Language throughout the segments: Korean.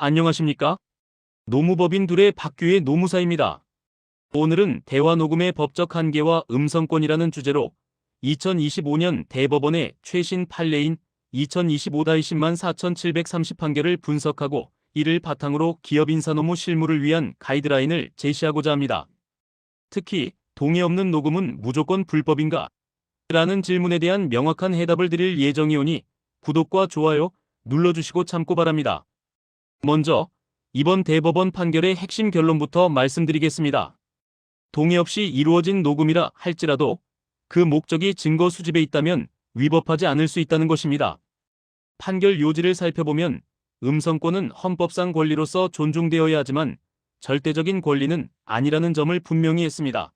안녕하십니까? 노무법인 둘의 박규의 노무사입니다. 오늘은 대화 녹음의 법적 한계와 음성권이라는 주제로 2025년 대법원의 최신 판례인 2025-10만 4730 분석하고 이를 바탕으로 기업 인사노무 실무를 위한 가이드라인을 제시하고자 합니다. 특히 동의 없는 녹음은 무조건 불법인가? 라는 질문에 대한 명확한 해답을 드릴 예정이오니 구독과 좋아요 눌러주시고 참고 바랍니다. 먼저 이번 대법원 판결의 핵심 결론부터 말씀드리겠습니다. 동의 없이 이루어진 녹음이라 할지라도 그 목적이 증거 수집에 있다면 위법하지 않을 수 있다는 것입니다. 판결 요지를 살펴보면 음성권은 헌법상 권리로서 존중되어야 하지만 절대적인 권리는 아니라는 점을 분명히 했습니다.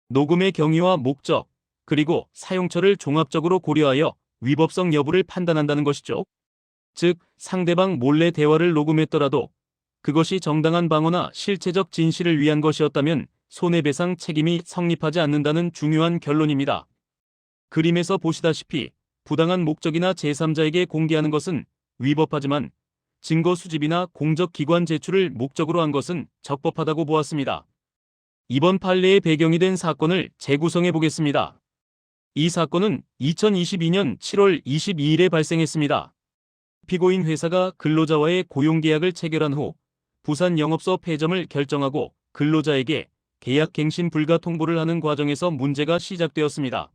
녹음의 경위와 목적, 그리고 사용처를 종합적으로 고려하여 위법성 여부를 판단한다는 것이죠. 즉, 상대방 몰래 대화를 녹음했더라도 그것이 정당한 방어나 실체적 진실을 위한 것이었다면 손해배상 책임이 성립하지 않는다는 중요한 결론입니다. 그림에서 보시다시피 부당한 목적이나 제3자에게 공개하는 것은 위법하지만 증거 수집이나 공적 기관 제출을 목적으로 한 것은 적법하다고 보았습니다. 이번 판례의 배경이 된 사건을 재구성해 보겠습니다. 이 사건은 2022년 7월 22일에 발생했습니다. 피고인 회사가 근로자와의 고용계약을 체결한 후 부산 영업소 폐점을 결정하고 근로자에게 계약 갱신 불가 통보를 하는 과정에서 문제가 시작되었습니다.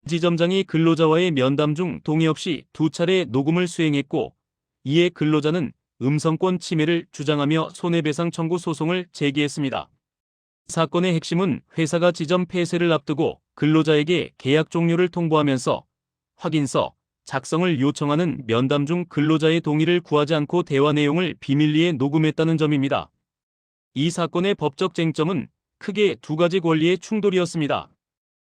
지점장이 근로자와의 면담 중 동의 없이 2차례 녹음을 수행했고 이에 근로자는 음성권 침해를 주장하며 손해배상 청구 소송을 제기했습니다. 사건의 핵심은 회사가 지점 폐쇄를 앞두고 근로자에게 계약 종료를 통보하면서 확인서 작성을 요청하는 면담 중 근로자의 동의를 구하지 않고 대화 내용을 비밀리에 녹음했다는 점입니다. 이 사건의 법적 쟁점은 크게 두 가지 권리의 충돌이었습니다.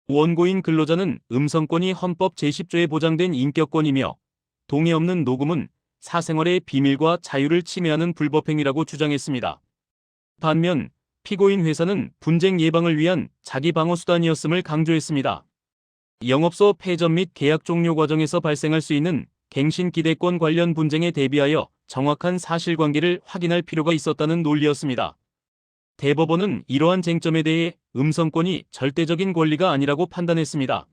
원고인 근로자는 음성권이 헌법 제10조에 보장된 인격권이며 동의 없는 녹음은 사생활의 비밀과 자유를 침해하는 불법행위라고 주장했습니다. 반면 피고인 회사는 분쟁 예방을 위한 자기 방어 수단이었음을 강조했습니다. 영업소 폐점 및 계약 종료 과정에서 발생할 수 있는 갱신 기대권 관련 분쟁에 대비하여 정확한 사실관계를 확인할 필요가 있었다는 논리였습니다. 대법원은 이러한 쟁점에 대해 음성권이 절대적인 권리가 아니라고 판단했습니다.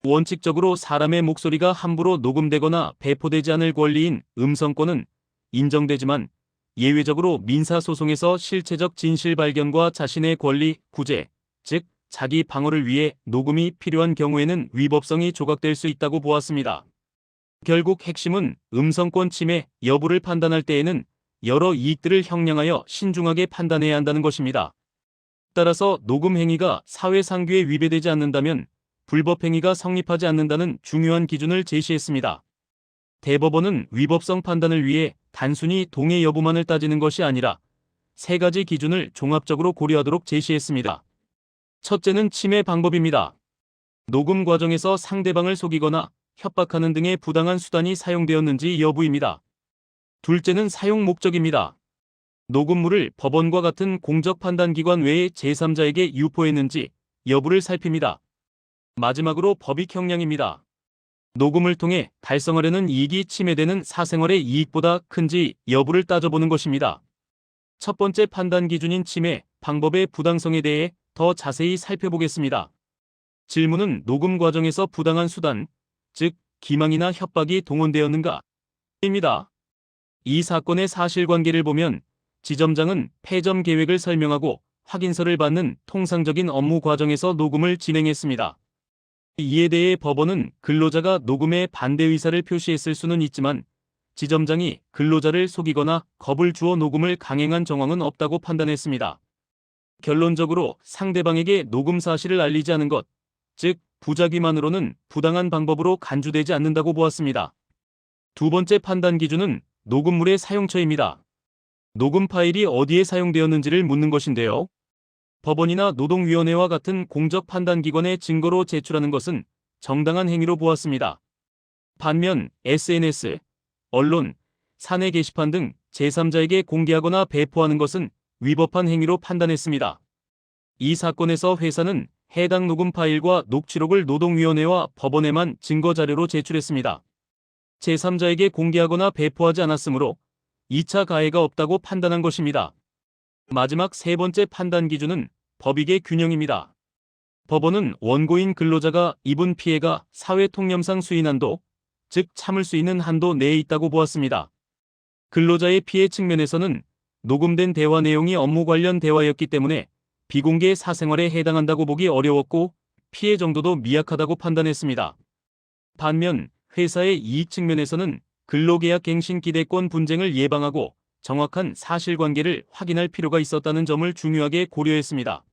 원칙적으로 사람의 목소리가 함부로 녹음되거나 배포되지 않을 권리인 음성권은 인정되지만 예외적으로 민사소송에서 실체적 진실 발견과 자신의 권리, 구제, 즉 자기 방어를 위해 녹음이 필요한 경우에는 위법성이 조각될 수 있다고 보았습니다. 결국 핵심은 음성권 침해 여부를 판단할 때에는 여러 이익들을 형량하여 신중하게 판단해야 한다는 것입니다. 따라서 녹음 행위가 사회상규에 위배되지 않는다면 불법 행위가 성립하지 않는다는 중요한 기준을 제시했습니다. 대법원은 위법성 판단을 위해 단순히 동의 여부만을 따지는 것이 아니라 세 가지 기준을 종합적으로 고려하도록 제시했습니다. 첫째는 침해 방법입니다. 녹음 과정에서 상대방을 속이거나 협박하는 등의 부당한 수단이 사용되었는지 여부입니다. 둘째는 사용 목적입니다. 녹음물을 법원과 같은 공적 판단기관 외에 제3자에게 유포했는지 여부를 살핍니다. 마지막으로 법익 형량입니다. 녹음을 통해 달성하려는 이익이 침해되는 사생활의 이익보다 큰지 여부를 따져보는 것입니다. 첫 번째 판단 기준인 침해 방법의 부당성에 대해 더 자세히 살펴보겠습니다. 질문은 녹음 과정에서 부당한 수단, 즉 기망이나 협박이 동원되었는가? 입니다. 이 사건의 사실관계를 보면 지점장은 폐점 계획을 설명하고 확인서를 받는 통상적인 업무 과정에서 녹음을 진행했습니다. 이에 대해 법원은 근로자가 녹음에 반대 의사를 표시했을 수는 있지만 지점장이 근로자를 속이거나 겁을 주어 녹음을 강행한 정황은 없다고 판단했습니다. 결론적으로 상대방에게 녹음 사실을 알리지 않은 것, 즉 부작위만으로는 부당한 방법으로 간주되지 않는다고 보았습니다. 두 번째 판단 기준은 녹음물의 사용처입니다. 녹음 파일이 어디에 사용되었는지를 묻는 것인데요. 법원이나 노동위원회와 같은 공적 판단기관에 증거로 제출하는 것은 정당한 행위로 보았습니다. 반면 SNS, 언론, 사내 게시판 등 제3자에게 공개하거나 배포하는 것은 위법한 행위로 판단했습니다. 이 사건에서 회사는 해당 녹음 파일과 녹취록을 노동위원회와 법원에만 증거자료로 제출했습니다. 제3자에게 공개하거나 배포하지 않았으므로 2차 가해가 없다고 판단한 것입니다. 마지막 세 번째 판단 기준은 법익의 균형입니다. 법원은 원고인 근로자가 입은 피해가 사회 통념상 수인 한도, 즉 참을 수 있는 한도 내에 있다고 보았습니다. 근로자의 피해 측면에서는 녹음된 대화 내용이 업무 관련 대화였기 때문에 비공개 사생활에 해당한다고 보기 어려웠고 피해 정도도 미약하다고 판단했습니다. 반면 회사의 이익 측면에서는 근로계약 갱신 기대권 분쟁을 예방하고 정확한 사실관계를 확인할 필요가 있었다는 점을 중요하게 고려했습니다.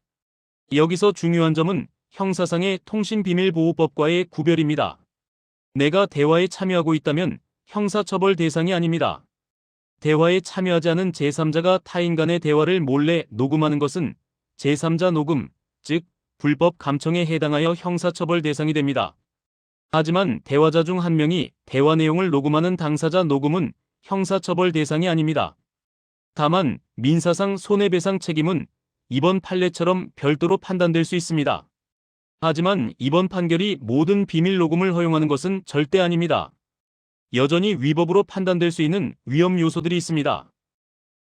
여기서 중요한 점은 형사상의 통신비밀보호법과의 구별입니다. 내가 대화에 참여하고 있다면 형사처벌 대상이 아닙니다. 대화에 참여하지 않은 제3자가 타인 간의 대화를 몰래 녹음하는 것은 제3자 녹음, 즉 불법 감청에 해당하여 형사처벌 대상이 됩니다. 하지만 대화자 중 한 명이 대화 내용을 녹음하는 당사자 녹음은 형사처벌 대상이 아닙니다. 다만 민사상 손해배상 책임은 이번 판례처럼 별도로 판단될 수 있습니다. 하지만 이번 판결이 모든 비밀 녹음을 허용하는 것은 절대 아닙니다. 여전히 위법으로 판단될 수 있는 위험 요소들이 있습니다.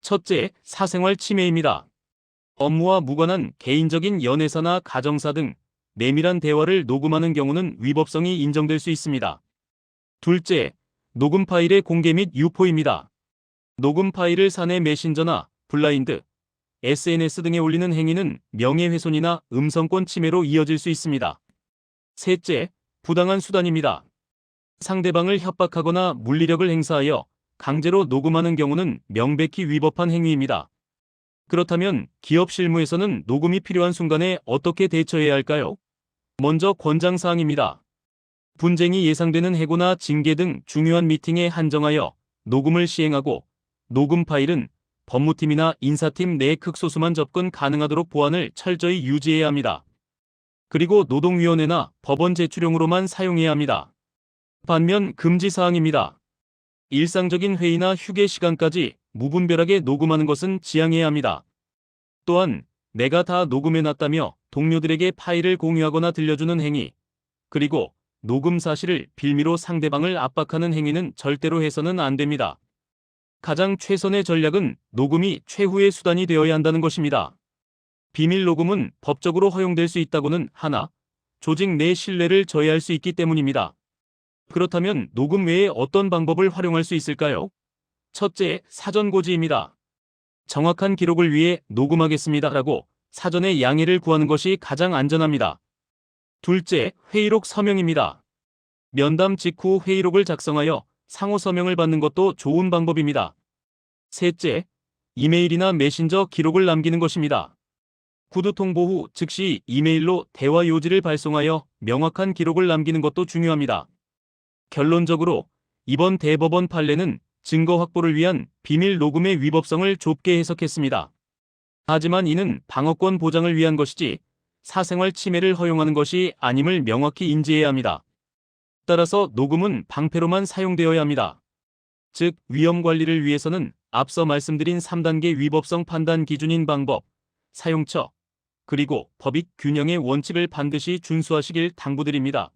첫째, 사생활 침해입니다. 업무와 무관한 개인적인 연애사나 가정사 등 내밀한 대화를 녹음하는 경우는 위법성이 인정될 수 있습니다. 둘째, 녹음 파일의 공개 및 유포입니다. 녹음 파일을 사내 메신저나 블라인드, SNS 등에 올리는 행위는 명예훼손이나 음성권 침해로 이어질 수 있습니다. 셋째, 부당한 수단입니다. 상대방을 협박하거나 물리력을 행사하여 강제로 녹음하는 경우는 명백히 위법한 행위입니다. 그렇다면 기업 실무에서는 녹음이 필요한 순간에 어떻게 대처해야 할까요? 먼저 권장사항입니다. 분쟁이 예상되는 해고나 징계 등 중요한 미팅에 한정하여 녹음을 시행하고 녹음 파일은 법무팀이나 인사팀 내 극소수만 접근 가능하도록 보안을 철저히 유지해야 합니다. 그리고 노동위원회나 법원 제출용으로만 사용해야 합니다. 반면 금지사항입니다. 일상적인 회의나 휴게 시간까지 무분별하게 녹음하는 것은 지양해야 합니다. 또한 내가 다 녹음해놨다며 동료들에게 파일을 공유하거나 들려주는 행위, 그리고 녹음 사실을 빌미로 상대방을 압박하는 행위는 절대로 해서는 안 됩니다. 가장 최선의 전략은 녹음이 최후의 수단이 되어야 한다는 것입니다. 비밀 녹음은 법적으로 허용될 수 있다고는 하나, 조직 내 신뢰를 저해할 수 있기 때문입니다. 그렇다면 녹음 외에 어떤 방법을 활용할 수 있을까요? 첫째, 사전 고지입니다. 정확한 기록을 위해 녹음하겠습니다라고 사전에 양해를 구하는 것이 가장 안전합니다. 둘째, 회의록 서명입니다. 면담 직후 회의록을 작성하여 상호 서명을 받는 것도 좋은 방법입니다. 셋째, 이메일이나 메신저 기록을 남기는 것입니다. 구두 통보 후 즉시 이메일로 대화 요지를 발송하여 명확한 기록을 남기는 것도 중요합니다. 결론적으로 이번 대법원 판례는 증거 확보를 위한 비밀 녹음의 위법성을 좁게 해석했습니다. 하지만 이는 방어권 보장을 위한 것이지 사생활 침해를 허용하는 것이 아님을 명확히 인지해야 합니다. 따라서 녹음은 방패로만 사용되어야 합니다. 즉, 위험 관리를 위해서는 앞서 말씀드린 3단계 위법성 판단 기준인 방법, 사용처, 그리고 법익 균형의 원칙을 반드시 준수하시길 당부드립니다.